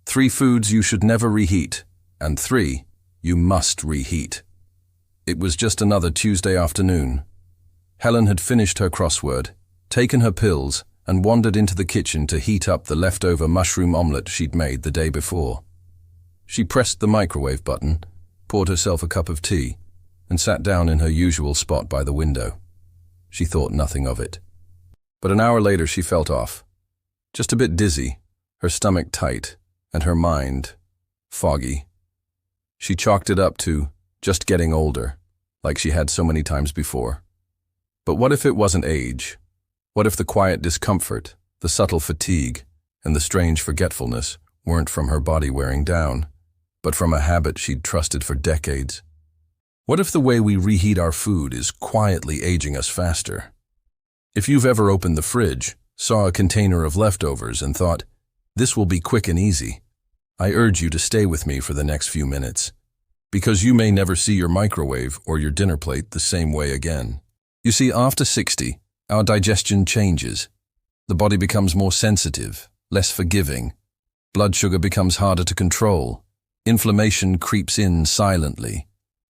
3 foods you should never reheat, and 3 you must reheat. It was just another Tuesday afternoon. Helen had finished her crossword, taken her pills, and wandered into the kitchen to heat up the leftover mushroom omelette she'd made the day before. She pressed the microwave button, poured herself a cup of tea, and sat down in her usual spot by the window. She thought nothing of it. But an hour later she felt off. Just a bit dizzy, her stomach tight, and her mind foggy. She chalked it up to just getting older, like she had so many times before. But what if it wasn't age? What if the quiet discomfort, the subtle fatigue, and the strange forgetfulness weren't from her body wearing down, but from a habit she'd trusted for decades? What if the way we reheat our food is quietly aging us faster? If you've ever opened the fridge, saw a container of leftovers, and thought, "This will be quick and easy," I urge you to stay with me for the next few minutes, because you may never see your microwave or your dinner plate the same way again. You see, after 60, our digestion changes. The body becomes more sensitive, less forgiving. Blood sugar becomes harder to control. Inflammation creeps in silently.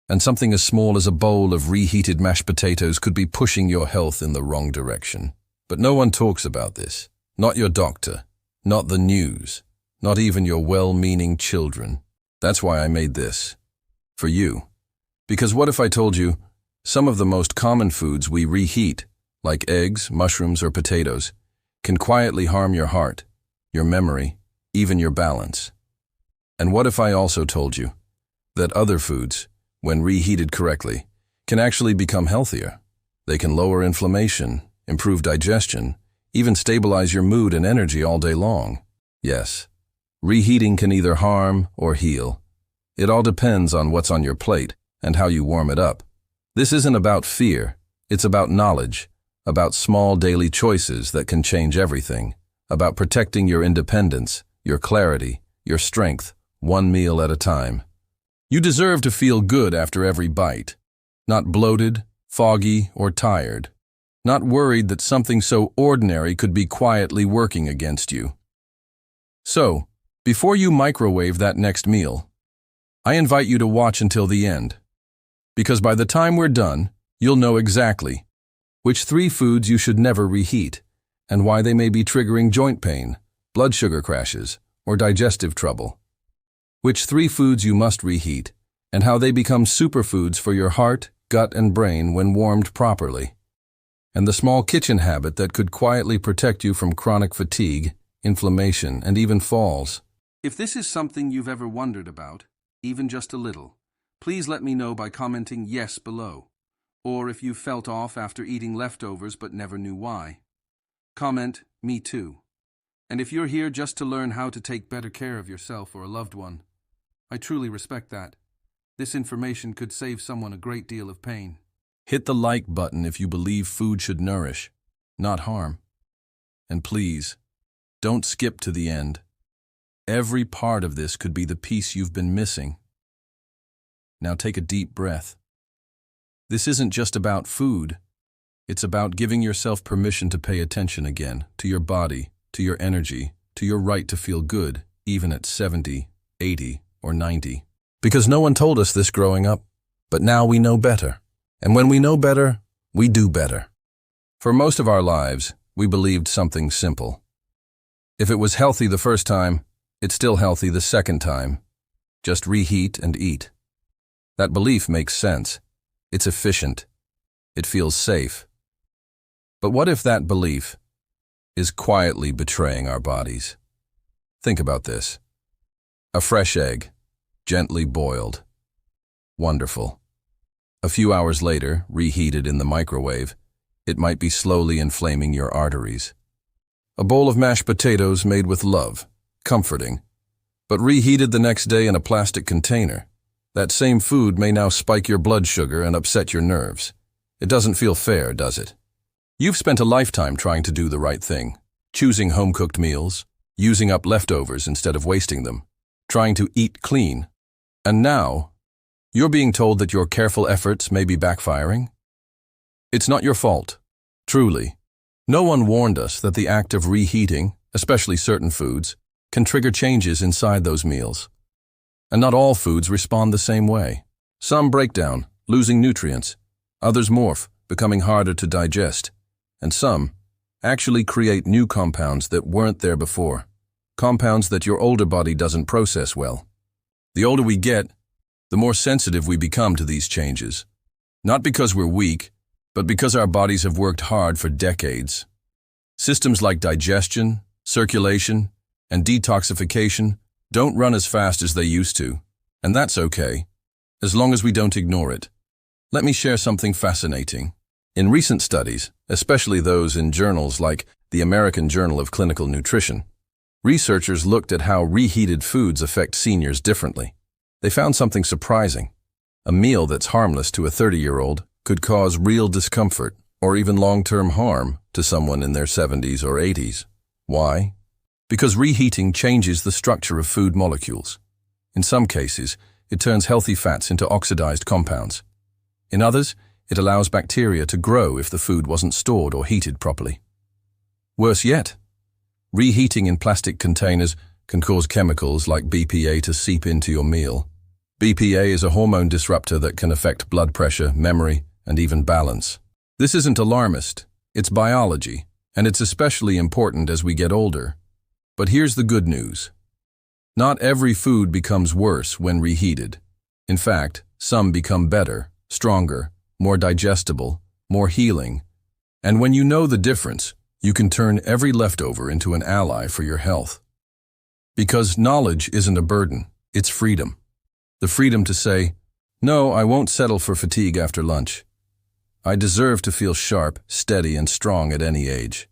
And something as small as a bowl of reheated mashed potatoes could be pushing your health in the wrong direction. But no one talks about this. Not your doctor, not the news, not even your well-meaning children. That's why I made this. For you. Because what if I told you, some of the most common foods we reheat, like eggs, mushrooms, or potatoes, can quietly harm your heart, your memory, even your balance? And what if I also told you that other foods, when reheated correctly, can actually become healthier? They can lower inflammation, improve digestion, even stabilize your mood and energy all day long. Yes, reheating can either harm or heal. It all depends on what's on your plate and how you warm it up. This isn't about fear, it's about knowledge, about small daily choices that can change everything, about protecting your independence, your clarity, your strength, one meal at a time. You deserve to feel good after every bite, not bloated, foggy, or tired, not worried that something so ordinary could be quietly working against you. So, before you microwave that next meal, I invite you to watch until the end, because by the time we're done, you'll know exactly which 3 foods you should never reheat, and why they may be triggering joint pain, blood sugar crashes, or digestive trouble. Which 3 foods you must reheat, and how they become superfoods for your heart, gut, and brain when warmed properly. And the small kitchen habit that could quietly protect you from chronic fatigue, inflammation, and even falls. If this is something you've ever wondered about, even just a little, please let me know by commenting yes below. Or if you felt off after eating leftovers but never knew why, comment, "Me too." And if you're here just to learn how to take better care of yourself or a loved one, I truly respect that. This information could save someone a great deal of pain. Hit the like button if you believe food should nourish, not harm. And please, don't skip to the end. Every part of this could be the piece you've been missing. Now take a deep breath. This isn't just about food. It's about giving yourself permission to pay attention again, to your body, to your energy, to your right to feel good, even at 70, 80, or 90. Because no one told us this growing up, but now we know better. And when we know better, we do better. For most of our lives, we believed something simple. If it was healthy the first time, it's still healthy the second time. Just reheat and eat. That belief makes sense. It's efficient. It feels safe. But what if that belief is quietly betraying our bodies? Think about this. A fresh egg, gently boiled. Wonderful. A few hours later, reheated in the microwave, it might be slowly inflaming your arteries. A bowl of mashed potatoes made with love, comforting, but reheated the next day in a plastic container. That same food may now spike your blood sugar and upset your nerves. It doesn't feel fair, does it? You've spent a lifetime trying to do the right thing, choosing home-cooked meals, using up leftovers instead of wasting them, trying to eat clean. And now, you're being told that your careful efforts may be backfiring? It's not your fault, truly. No one warned us that the act of reheating, especially certain foods, can trigger changes inside those meals. And not all foods respond the same way. Some break down, losing nutrients. Others morph, becoming harder to digest. And some actually create new compounds that weren't there before. Compounds that your older body doesn't process well. The older we get, the more sensitive we become to these changes. Not because we're weak, but because our bodies have worked hard for decades. Systems like digestion, circulation, and detoxification don't run as fast as they used to, and that's okay, as long as we don't ignore it. Let me share something fascinating. In recent studies, especially those in journals like the American Journal of Clinical Nutrition, researchers looked at how reheated foods affect seniors differently. They found something surprising. A meal that's harmless to a 30-year-old could cause real discomfort or even long-term harm to someone in their 70s or 80s. Why? Because reheating changes the structure of food molecules. In some cases, it turns healthy fats into oxidized compounds. In others, it allows bacteria to grow if the food wasn't stored or heated properly. Worse yet, reheating in plastic containers can cause chemicals like BPA to seep into your meal. BPA is a hormone disruptor that can affect blood pressure, memory, and even balance. This isn't alarmist, it's biology, and it's especially important as we get older. But here's the good news. Not every food becomes worse when reheated. In fact, some become better, stronger, more digestible, more healing. And when you know the difference, you can turn every leftover into an ally for your health. Because knowledge isn't a burden, it's freedom. The freedom to say, no, I won't settle for fatigue after lunch. I deserve to feel sharp, steady, and strong at any age.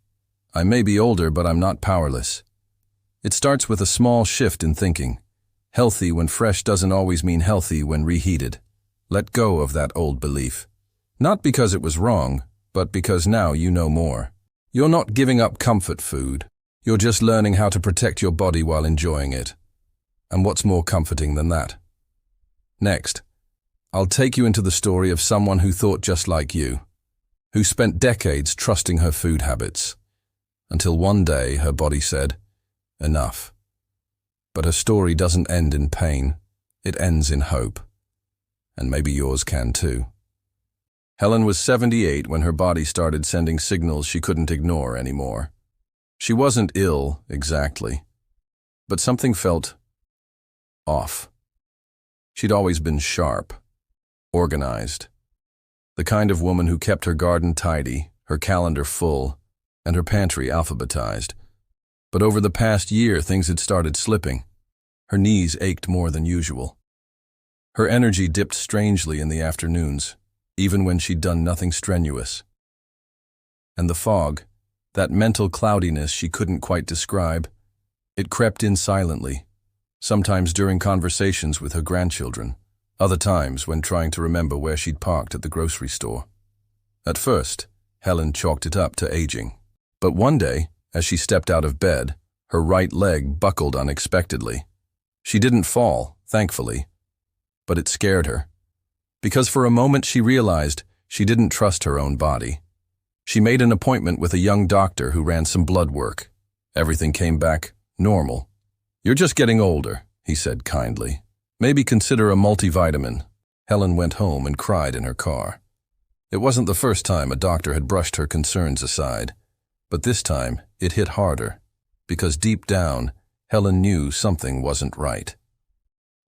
I may be older, but I'm not powerless. It starts with a small shift in thinking. Healthy when fresh doesn't always mean healthy when reheated. Let go of that old belief. Not because it was wrong, but because now you know more. You're not giving up comfort food. You're just learning how to protect your body while enjoying it. And what's more comforting than that? Next, I'll take you into the story of someone who thought just like you, who spent decades trusting her food habits, until one day her body said, enough. But her story doesn't end in pain, it ends in hope. And maybe yours can too. Helen was 78 when her body started sending signals she couldn't ignore anymore. She wasn't ill, exactly, but something felt off. She'd always been sharp, organized, the kind of woman who kept her garden tidy, her calendar full, and her pantry alphabetized. But over the past year, things had started slipping. Her knees ached more than usual. Her energy dipped strangely in the afternoons, even when she'd done nothing strenuous. And the fog, that mental cloudiness she couldn't quite describe, it crept in silently, sometimes during conversations with her grandchildren, other times when trying to remember where she'd parked at the grocery store. At first, Helen chalked it up to aging. But one day, as she stepped out of bed, her right leg buckled unexpectedly. She didn't fall, thankfully, but it scared her. Because for a moment she realized she didn't trust her own body. She made an appointment with a young doctor who ran some blood work. Everything came back normal. "You're just getting older," he said kindly. "Maybe consider a multivitamin." Helen went home and cried in her car. It wasn't the first time a doctor had brushed her concerns aside, but this time it hit harder, because deep down, Helen knew something wasn't right.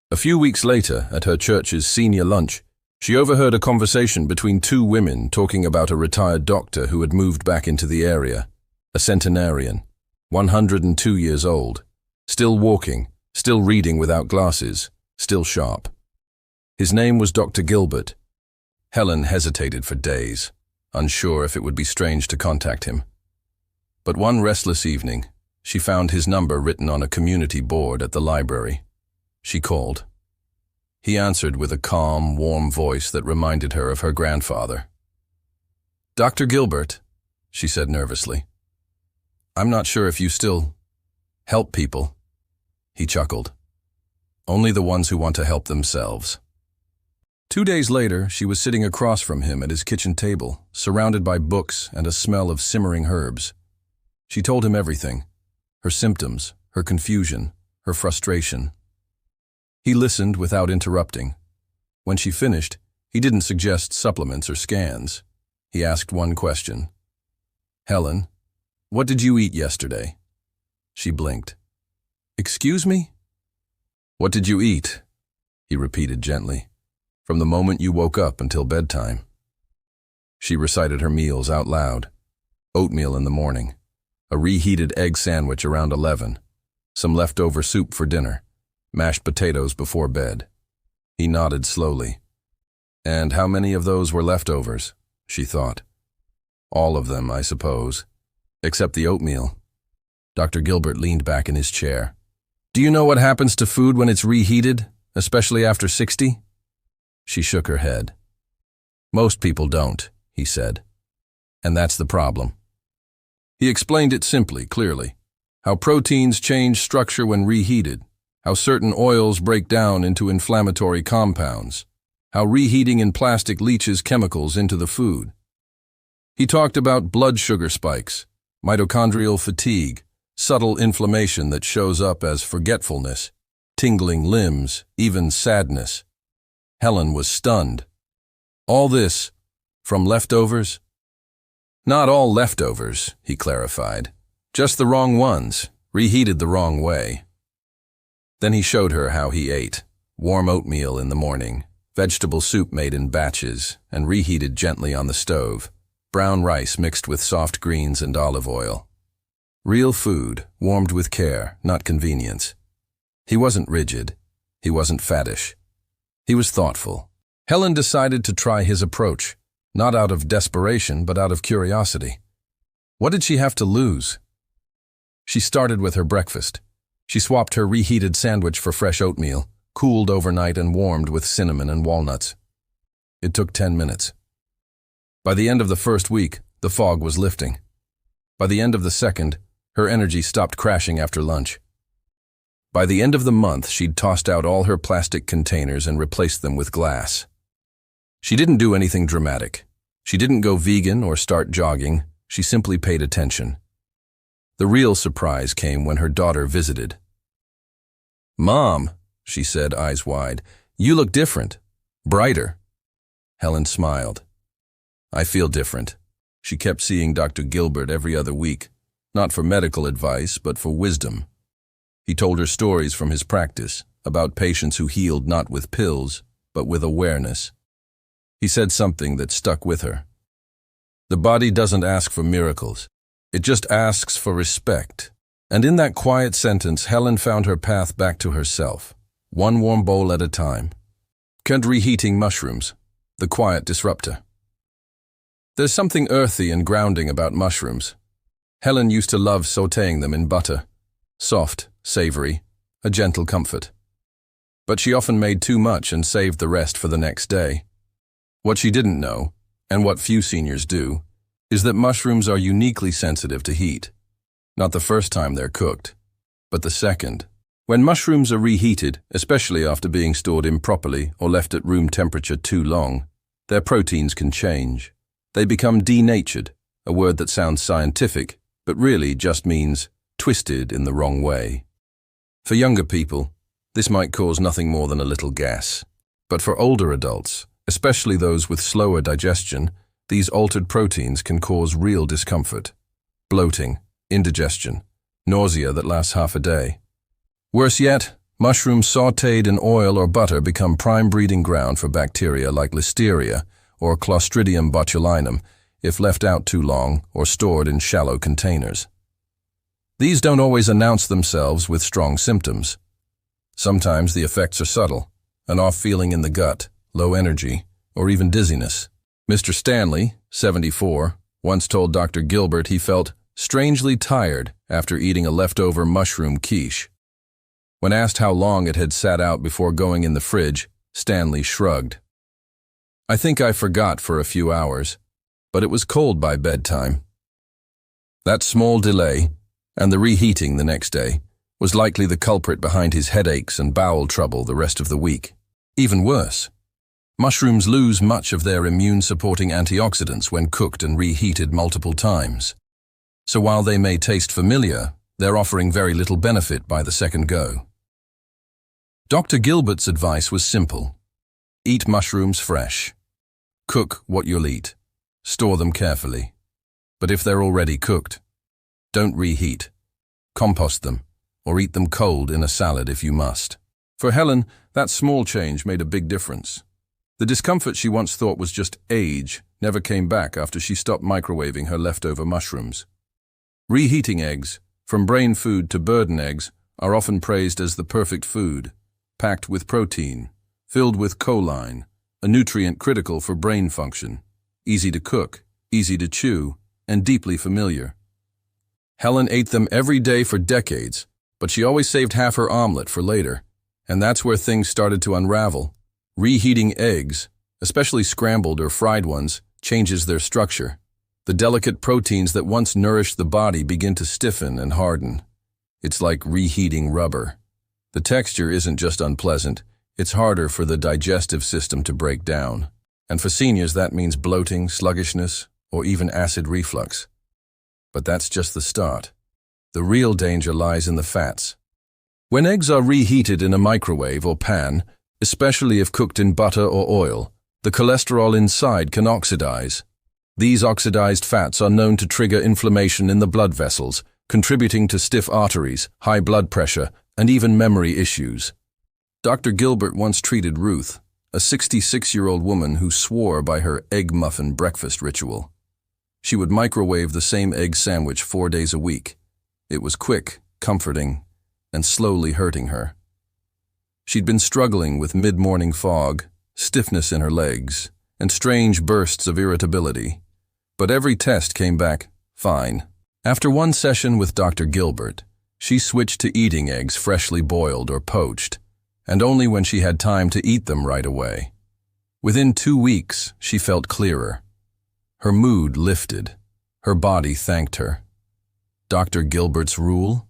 A few weeks later, at her church's senior lunch, she overheard a conversation between two women talking about a retired doctor who had moved back into the area, a centenarian, 102 years old, still walking, still reading without glasses, still sharp. His name was Dr. Gilbert. Helen hesitated for days, unsure if it would be strange to contact him. But one restless evening, she found his number written on a community board at the library. She called. He answered with a calm, warm voice that reminded her of her grandfather. "Dr. Gilbert," she said nervously. "I'm not sure if you still help people." He chuckled. "Only the ones who want to help themselves." 2 days later, she was sitting across from him at his kitchen table, surrounded by books and a smell of simmering herbs. She told him everything, her symptoms, her confusion, her frustration. He listened without interrupting. When she finished, he didn't suggest supplements or scans. He asked one question. "Helen, what did you eat yesterday?" She blinked. "Excuse me?" "What did you eat?" he repeated gently. "From the moment you woke up until bedtime." She recited her meals out loud. Oatmeal in the morning, a reheated egg sandwich around 11, some leftover soup for dinner, mashed potatoes before bed. He nodded slowly. "And how many of those were leftovers?" she thought. "All of them, I suppose, except the oatmeal." Dr. Gilbert leaned back in his chair. "Do you know what happens to food when it's reheated, especially after 60? She shook her head. "Most people don't," he said. "And that's the problem." He explained it simply, clearly. How proteins change structure when reheated, how certain oils break down into inflammatory compounds, how reheating in plastic leaches chemicals into the food. He talked about blood sugar spikes, mitochondrial fatigue, subtle inflammation that shows up as forgetfulness, tingling limbs, even sadness. Helen was stunned. All this from leftovers? Not all leftovers, he clarified. Just the wrong ones, reheated the wrong way. Then he showed her how he ate. Warm oatmeal in the morning, vegetable soup made in batches and reheated gently on the stove, brown rice mixed with soft greens and olive oil. Real food, warmed with care, not convenience. He wasn't rigid. He wasn't faddish. He was thoughtful. Helen decided to try his approach, not out of desperation, but out of curiosity. What did she have to lose? She started with her breakfast. She swapped her reheated sandwich for fresh oatmeal, cooled overnight and warmed with cinnamon and walnuts. It took 10 minutes. By the end of the first week, the fog was lifting. By the end of the second, her energy stopped crashing after lunch. By the end of the month, she'd tossed out all her plastic containers and replaced them with glass. She didn't do anything dramatic. She didn't go vegan or start jogging. She simply paid attention. The real surprise came when her daughter visited. "Mom," she said, eyes wide, "you look different. Brighter." Helen smiled. "I feel different." She kept seeing Dr. Gilbert every other week, not for medical advice, but for wisdom. He told her stories from his practice about patients who healed not with pills, but with awareness. He said something that stuck with her. The body doesn't ask for miracles. It just asks for respect. And in that quiet sentence, Helen found her path back to herself, one warm bowl at a time. And reheating mushrooms, the quiet disruptor. There's something earthy and grounding about mushrooms. Helen used to love sautéing them in butter. Soft, savory, a gentle comfort. But she often made too much and saved the rest for the next day. What she didn't know, and what few seniors do, is that mushrooms are uniquely sensitive to heat. Not the first time they're cooked, but the second. When mushrooms are reheated, especially after being stored improperly or left at room temperature too long, their proteins can change. They become denatured, a word that sounds scientific, but really just means twisted in the wrong way. For younger people, this might cause nothing more than a little gas. But for older adults, especially those with slower digestion, these altered proteins can cause real discomfort. Bloating, indigestion, nausea that lasts half a day. Worse yet, mushrooms sautéed in oil or butter become prime breeding ground for bacteria like Listeria or Clostridium botulinum if left out too long or stored in shallow containers. These don't always announce themselves with strong symptoms. Sometimes the effects are subtle, an off feeling in the gut, low energy, or even dizziness. Mr. Stanley, 74, once told Dr. Gilbert he felt strangely tired after eating a leftover mushroom quiche. When asked how long it had sat out before going in the fridge, Stanley shrugged. "I think I forgot for a few hours, but it was cold by bedtime." That small delay, and the reheating the next day, was likely the culprit behind his headaches and bowel trouble the rest of the week. Even worse, mushrooms lose much of their immune-supporting antioxidants when cooked and reheated multiple times. So while they may taste familiar, They're offering very little benefit by the second go. Dr. Gilbert's advice was simple. Eat mushrooms fresh. Cook what you'll eat. Store them carefully. But if they're already cooked, don't reheat. Compost them, or eat them cold in a salad if you must. For Helen, that small change made a big difference. The discomfort she once thought was just age never came back after she stopped microwaving her leftover mushrooms. Reheating eggs, from brain food to burden eggs, are often praised as the perfect food, packed with protein, filled with choline, a nutrient critical for brain function, easy to cook, easy to chew, and deeply familiar. Helen ate them every day for decades, but she always saved half her omelet for later, and that's where things started to unravel. Reheating eggs, especially scrambled or fried ones, changes their structure. The delicate proteins that once nourished the body begin to stiffen and harden. It's like reheating rubber. The texture isn't just unpleasant, it's harder for the digestive system to break down. And for seniors, that means bloating, sluggishness, or even acid reflux. But that's just the start. The real danger lies in the fats. When eggs are reheated in a microwave or pan, especially if cooked in butter or oil, the cholesterol inside can oxidize. These oxidized fats are known to trigger inflammation in the blood vessels, contributing to stiff arteries, high blood pressure, and even memory issues. Dr. Gilbert once treated Ruth, a 66-year-old woman who swore by her egg muffin breakfast ritual. She would microwave the same egg sandwich 4 days a week. It was quick, comforting, and slowly hurting her. She'd been struggling with mid-morning fog, stiffness in her legs, and strange bursts of irritability. But every test came back fine. After one session with Dr. Gilbert, she switched to eating eggs freshly boiled or poached, and only when she had time to eat them right away. Within 2 weeks, she felt clearer. Her mood lifted. Her body thanked her. Dr. Gilbert's rule?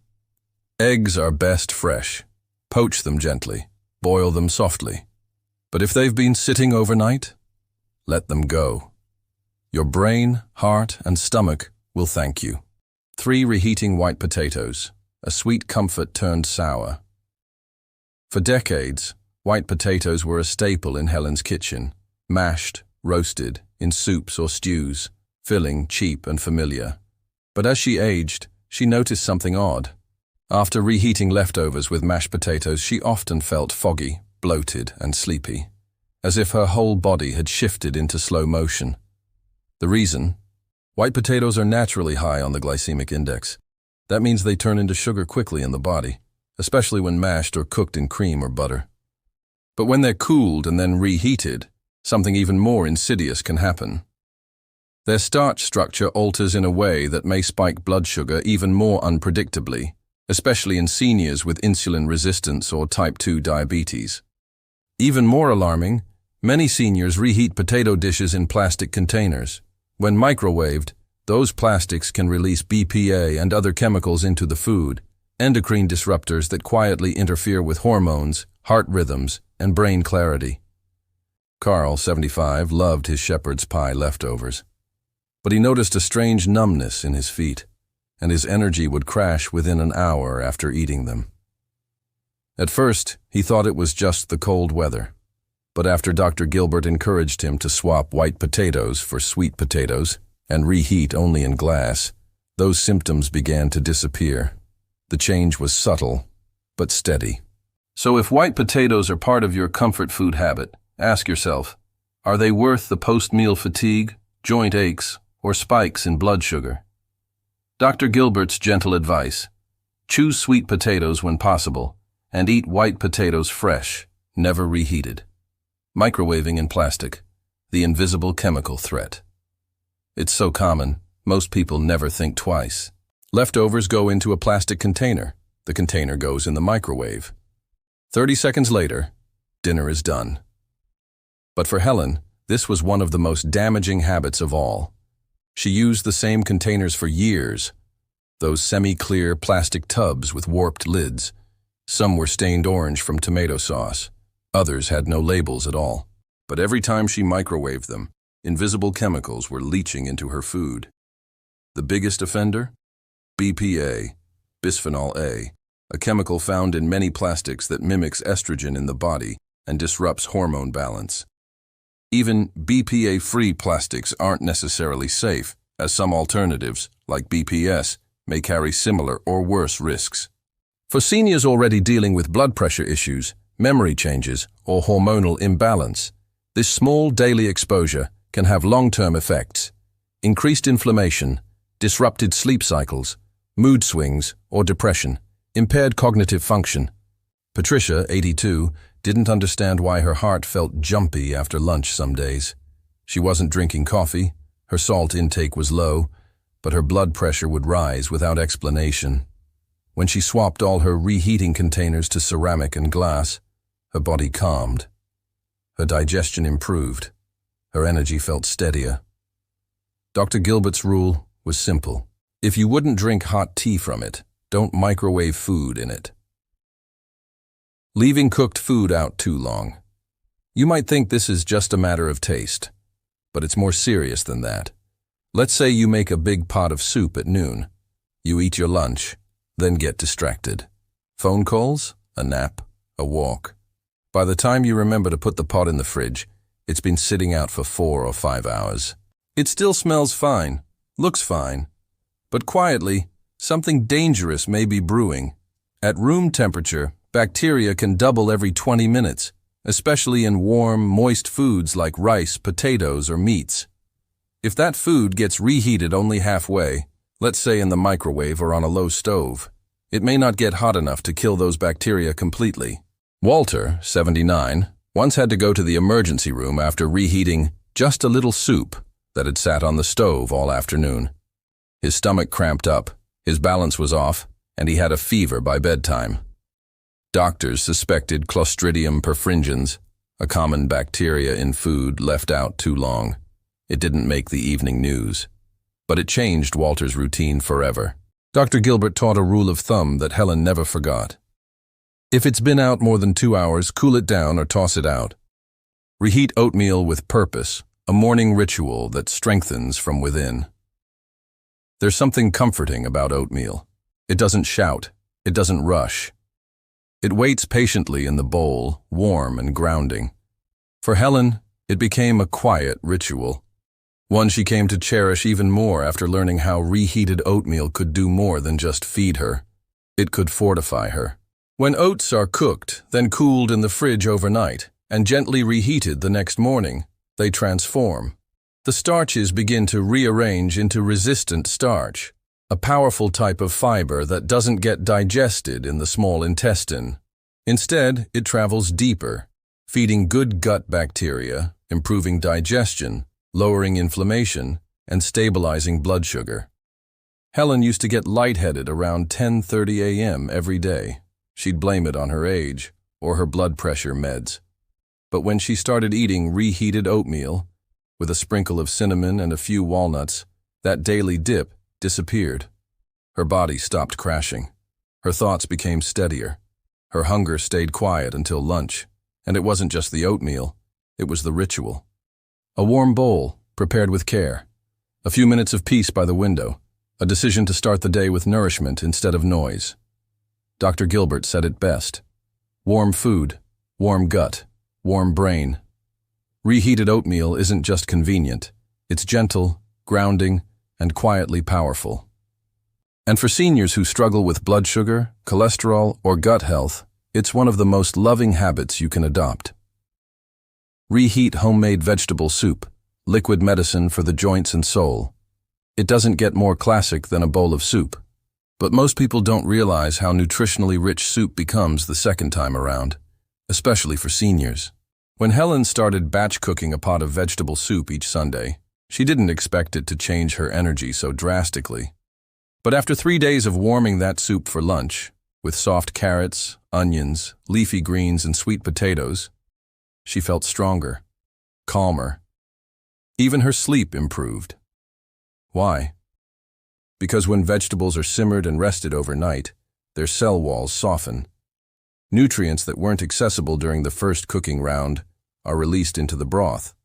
Eggs are best fresh. Poach them gently. Boil them softly. But if they've been sitting overnight, let them go. Your brain, heart, and stomach will thank you. 3 reheating white potatoes, a sweet comfort turned sour. For decades, white potatoes were a staple in Helen's kitchen, mashed, roasted, in soups or stews, filling, cheap, and familiar. But as she aged, she noticed something odd. After reheating leftovers with mashed potatoes, she often felt foggy, bloated, and sleepy, as if her whole body had shifted into slow motion. The reason? White potatoes are naturally high on the glycemic index. That means they turn into sugar quickly in the body, especially when mashed or cooked in cream or butter. But when they're cooled and then reheated, something even more insidious can happen. Their starch structure alters in a way that may spike blood sugar even more unpredictably, especially in seniors with insulin resistance or type 2 diabetes. Even more alarming, many seniors reheat potato dishes in plastic containers. When microwaved, those plastics can release BPA and other chemicals into the food, endocrine disruptors that quietly interfere with hormones, heart rhythms, and brain clarity. Carl, 75, loved his shepherd's pie leftovers, but he noticed a strange numbness in his feet, and his energy would crash within an hour after eating them. At first, he thought it was just the cold weather, but after Dr. Gilbert encouraged him to swap white potatoes for sweet potatoes and reheat only in glass, those symptoms began to disappear. The change was subtle, but steady. So if white potatoes are part of your comfort food habit, ask yourself, are they worth the post-meal fatigue, joint aches, or spikes in blood sugar? Dr. Gilbert's gentle advice: choose sweet potatoes when possible, and eat white potatoes fresh, never reheated. Microwaving in plastic, the invisible chemical threat. It's so common, most people never think twice. Leftovers go into a plastic container. The container goes in the microwave. 30 seconds later, dinner is done. But for Helen, this was one of the most damaging habits of all. She used the same containers for years, those semi-clear plastic tubs with warped lids. Some were stained orange from tomato sauce. Others had no labels at all. But every time she microwaved them, invisible chemicals were leaching into her food. The biggest offender? BPA, bisphenol A, a chemical found in many plastics that mimics estrogen in the body and disrupts hormone balance. Even BPA-free plastics aren't necessarily safe, as some alternatives, like BPS, may carry similar or worse risks. For seniors already dealing with blood pressure issues, memory changes, or hormonal imbalance, this small daily exposure can have long-term effects: increased inflammation, disrupted sleep cycles, mood swings or depression, impaired cognitive function. Patricia, 82, didn't understand why her heart felt jumpy after lunch some days. She wasn't drinking coffee, her salt intake was low, but her blood pressure would rise without explanation. When she swapped all her reheating containers to ceramic and glass, her body calmed. Her digestion improved. Her energy felt steadier. Dr. Gilbert's rule was simple. If you wouldn't drink hot tea from it, don't microwave food in it. Leaving cooked food out too long. You might think this is just a matter of taste, but it's more serious than that. Let's say you make a big pot of soup at noon. You eat your lunch, then get distracted. Phone calls, a nap, a walk. By the time you remember to put the pot in the fridge, it's been sitting out for 4 or 5 hours. It still smells fine, looks fine, but quietly, something dangerous may be brewing. At room temperature, bacteria can double every 20 minutes, especially in warm, moist foods like rice, potatoes, or meats. If that food gets reheated only halfway, let's say in the microwave or on a low stove, it may not get hot enough to kill those bacteria completely. Walter, 79, once had to go to the emergency room after reheating just a little soup that had sat on the stove all afternoon. His stomach cramped up, his balance was off, and he had a fever by bedtime. Doctors suspected Clostridium perfringens, a common bacteria in food left out too long. It didn't make the evening news, but it changed Walter's routine forever. Dr. Gilbert taught a rule of thumb that Helen never forgot. If it's been out more than 2 hours, cool it down or toss it out. Reheat oatmeal with purpose, a morning ritual that strengthens from within. There's something comforting about oatmeal. It doesn't shout, it doesn't rush. It waits patiently in the bowl, warm and grounding. For Helen, it became a quiet ritual, one she came to cherish even more after learning how reheated oatmeal could do more than just feed her. It could fortify her. When oats are cooked, then cooled in the fridge overnight, and gently reheated the next morning, they transform. The starches begin to rearrange into resistant starch, a powerful type of fiber that doesn't get digested in the small intestine. Instead, it travels deeper, feeding good gut bacteria, improving digestion, lowering inflammation, and stabilizing blood sugar. Helen used to get lightheaded around 10:30 a.m. every day. She'd blame it on her age or her blood pressure meds. But when she started eating reheated oatmeal, with a sprinkle of cinnamon and a few walnuts, that daily dip disappeared. Her body stopped crashing. Her thoughts became steadier. Her hunger stayed quiet until lunch. And it wasn't just the oatmeal, it was the ritual. A warm bowl, prepared with care. A few minutes of peace by the window. A decision to start the day with nourishment instead of noise. Dr. Gilbert said it best. Warm food, warm gut, warm brain. Reheated oatmeal isn't just convenient. It's gentle, grounding, and quietly powerful. And for seniors who struggle with blood sugar, cholesterol, or gut health, it's one of the most loving habits you can adopt. Reheat homemade vegetable soup, liquid medicine for the joints and soul. It doesn't get more classic than a bowl of soup. But most people don't realize how nutritionally rich soup becomes the second time around, especially for seniors. When Helen started batch cooking a pot of vegetable soup each Sunday, she didn't expect it to change her energy so drastically. But after 3 days of warming that soup for lunch, with soft carrots, onions, leafy greens, and sweet potatoes, she felt stronger, calmer. Even her sleep improved. Why? Because when vegetables are simmered and rested overnight, their cell walls soften. Nutrients that weren't accessible during the first cooking round are released into the broth.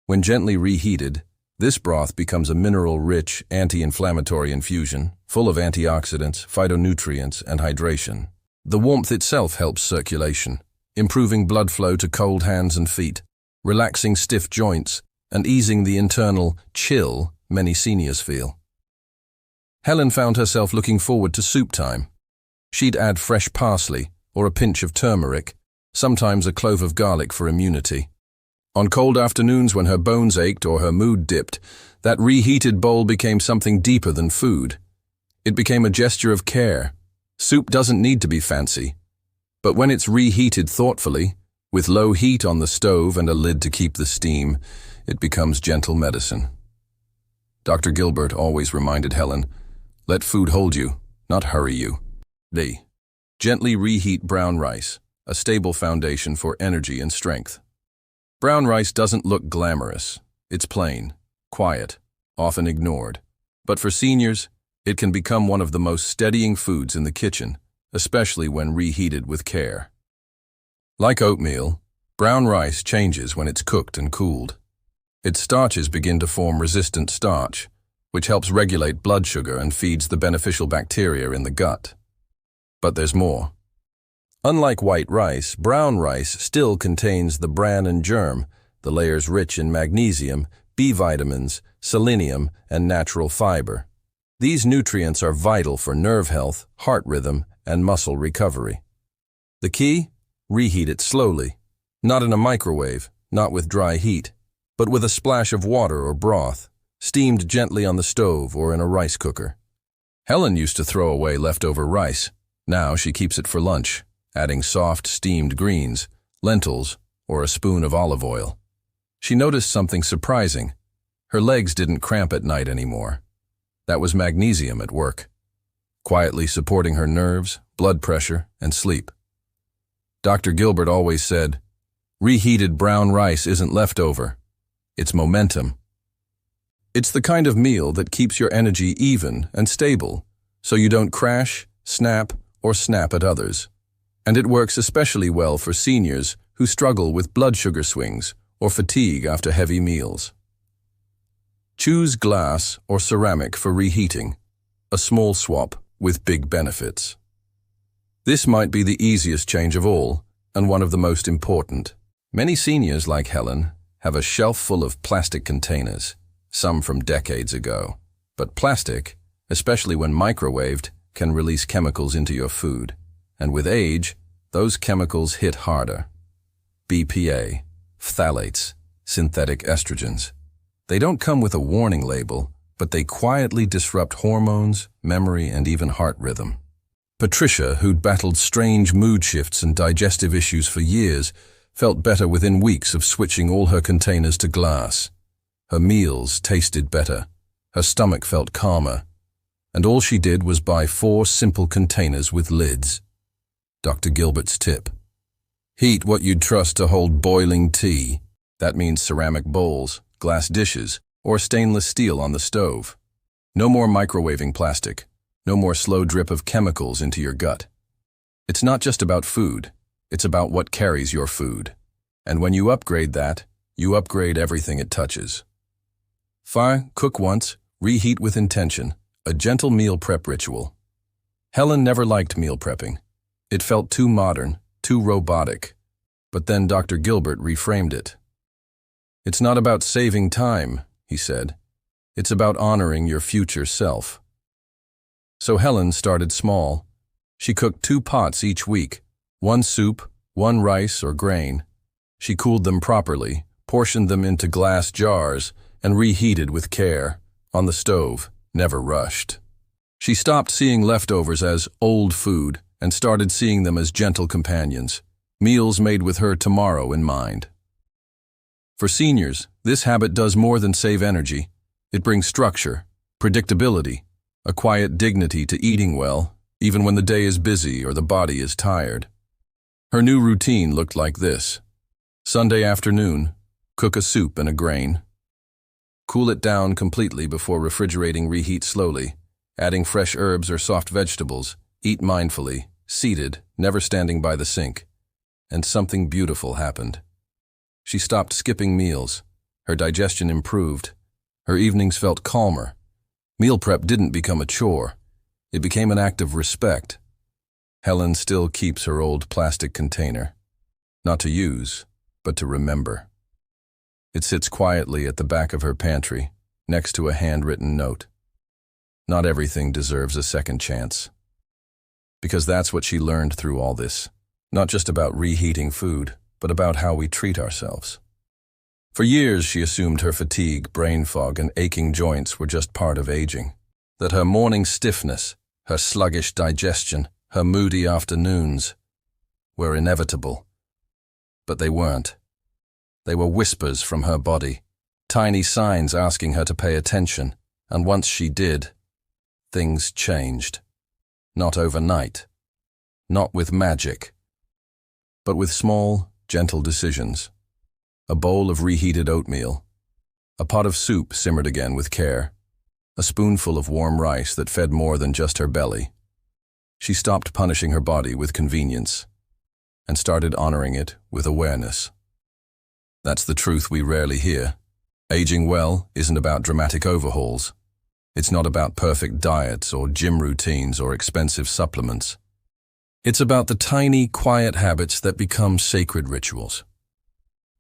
When gently reheated, This broth becomes a mineral-rich, anti-inflammatory infusion, full of antioxidants, phytonutrients, and hydration. The warmth itself helps circulation, improving blood flow to cold hands and feet, relaxing stiff joints, and easing the internal chill many seniors feel. Helen found herself looking forward to soup time. She'd add fresh parsley or a pinch of turmeric, sometimes a clove of garlic for immunity. On cold afternoons when her bones ached or her mood dipped, that reheated bowl became something deeper than food. It became a gesture of care. Soup doesn't need to be fancy, but when it's reheated thoughtfully, with low heat on the stove and a lid to keep the steam, it becomes gentle medicine. Dr. Gilbert always reminded Helen, let food hold you, not hurry you. D. Gently reheat brown rice, a stable foundation for energy and strength. Brown rice doesn't look glamorous. It's plain, quiet, often ignored. But for seniors, it can become one of the most steadying foods in the kitchen, especially when reheated with care. Like oatmeal, brown rice changes when it's cooked and cooled. Its starches begin to form resistant starch, which helps regulate blood sugar and feeds the beneficial bacteria in the gut. But there's more. Unlike white rice, brown rice still contains the bran and germ, the layers rich in magnesium, B vitamins, selenium, and natural fiber. These nutrients are vital for nerve health, heart rhythm, and muscle recovery. The key? Reheat it slowly. Not in a microwave, not with dry heat, but with a splash of water or broth, steamed gently on the stove or in a rice cooker. Helen used to throw away leftover rice. Now she keeps it for lunch, adding soft, steamed greens, lentils, or a spoon of olive oil. She noticed something surprising. Her legs didn't cramp at night anymore. That was magnesium at work, quietly supporting her nerves, blood pressure, and sleep. Dr. Gilbert always said, reheated brown rice isn't leftover. It's momentum. It's the kind of meal that keeps your energy even and stable, so you don't crash, snap, or snap at others. And it works especially well for seniors who struggle with blood sugar swings or fatigue after heavy meals. Choose glass or ceramic for reheating, a small swap with big benefits. This might be the easiest change of all, and one of the most important. Many seniors like Helen have a shelf full of plastic containers, some from decades ago. But plastic, especially when microwaved, can release chemicals into your food. And with age, those chemicals hit harder. BPA, phthalates, synthetic estrogens. They don't come with a warning label, but they quietly disrupt hormones, memory, and even heart rhythm. Patricia, who'd battled strange mood shifts and digestive issues for years, felt better within weeks of switching all her containers to glass. Her meals tasted better, her stomach felt calmer, and all she did was buy 4 simple containers with lids. Dr. Gilbert's tip. Heat what you'd trust to hold boiling tea. That means ceramic bowls, glass dishes, or stainless steel on the stove. No more microwaving plastic. No more slow drip of chemicals into your gut. It's not just about food. It's about what carries your food. And when you upgrade that, you upgrade everything it touches. Fire, cook once, reheat with intention. A gentle meal prep ritual. Helen never liked meal prepping. It felt too modern, too robotic. But then Dr. Gilbert reframed it. It's not about saving time, he said. It's about honoring your future self. So Helen started small. She cooked 2 pots each week, 1 soup, 1 rice or grain. She cooled them properly, portioned them into glass jars, and reheated with care, on the stove, never rushed. She stopped seeing leftovers as old food and started seeing them as gentle companions, meals made with her tomorrow in mind. For seniors, this habit does more than save energy. It brings structure, predictability, a quiet dignity to eating well, even when the day is busy or the body is tired. Her new routine looked like this. Sunday afternoon, cook a soup and a grain. Cool it down completely before refrigerating. Reheat slowly, adding fresh herbs or soft vegetables. Eat mindfully, seated, never standing by the sink. And something beautiful happened. She stopped skipping meals. Her digestion improved. Her evenings felt calmer. Meal prep didn't become a chore. It became an act of respect. Helen still keeps her old plastic container. Not to use, but to remember. It sits quietly at the back of her pantry, next to a handwritten note. Not everything deserves a second chance. Because that's what she learned through all this. Not just about reheating food, but about how we treat ourselves. For years, she assumed her fatigue, brain fog, and aching joints were just part of aging. That her morning stiffness, her sluggish digestion, her moody afternoons were inevitable. But they weren't. They were whispers from her body, tiny signs asking her to pay attention, and once she did, things changed. Not overnight, not with magic, but with small, gentle decisions. A bowl of reheated oatmeal, a pot of soup simmered again with care, a spoonful of warm rice that fed more than just her belly. She stopped punishing her body with convenience and started honoring it with awareness. That's the truth we rarely hear. Aging well isn't about dramatic overhauls. It's not about perfect diets or gym routines or expensive supplements. It's about the tiny, quiet habits that become sacred rituals.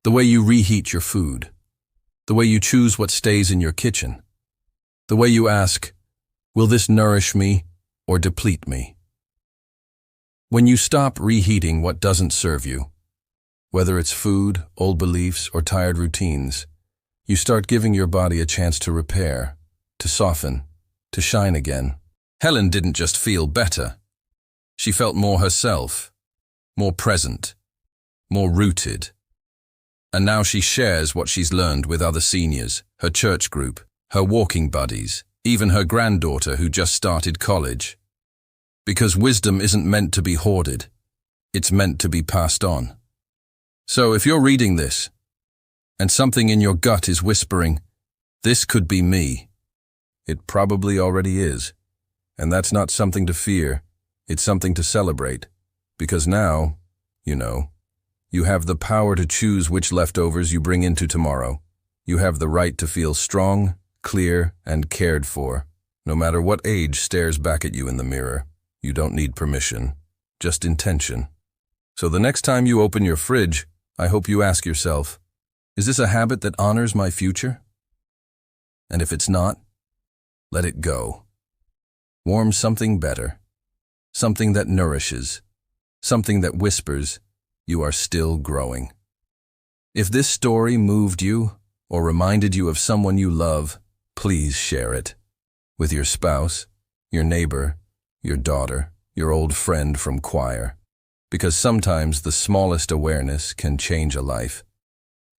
The way you reheat your food, the way you choose what stays in your kitchen, the way you ask, will this nourish me or deplete me? When you stop reheating what doesn't serve you, whether it's food, old beliefs, or tired routines, you start giving your body a chance to repair, to soften, to shine again. Helen didn't just feel better. She felt more herself, more present, more rooted. And now she shares what she's learned with other seniors, her church group, her walking buddies, even her granddaughter who just started college. Because wisdom isn't meant to be hoarded, it's meant to be passed on. So if you're reading this, and something in your gut is whispering, this could be me, it probably already is. And that's not something to fear, it's something to celebrate. Because now, you have the power to choose which leftovers you bring into tomorrow. You have the right to feel strong, clear, and cared for, no matter what age stares back at you in the mirror. You don't need permission, just intention. So the next time you open your fridge, I hope you ask yourself, is this a habit that honors my future? And if it's not, let it go. Warm something better, something that nourishes, something that whispers, you are still growing. If this story moved you or reminded you of someone you love, please share it with your spouse, your neighbor, your daughter, your old friend from choir, because sometimes the smallest awareness can change a life.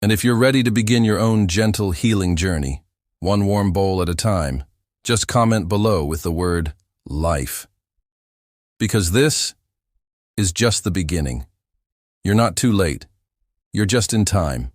And if you're ready to begin your own gentle healing journey, one warm bowl at a time, just comment below with the word life. Because this is just the beginning. You're not too late. You're just in time.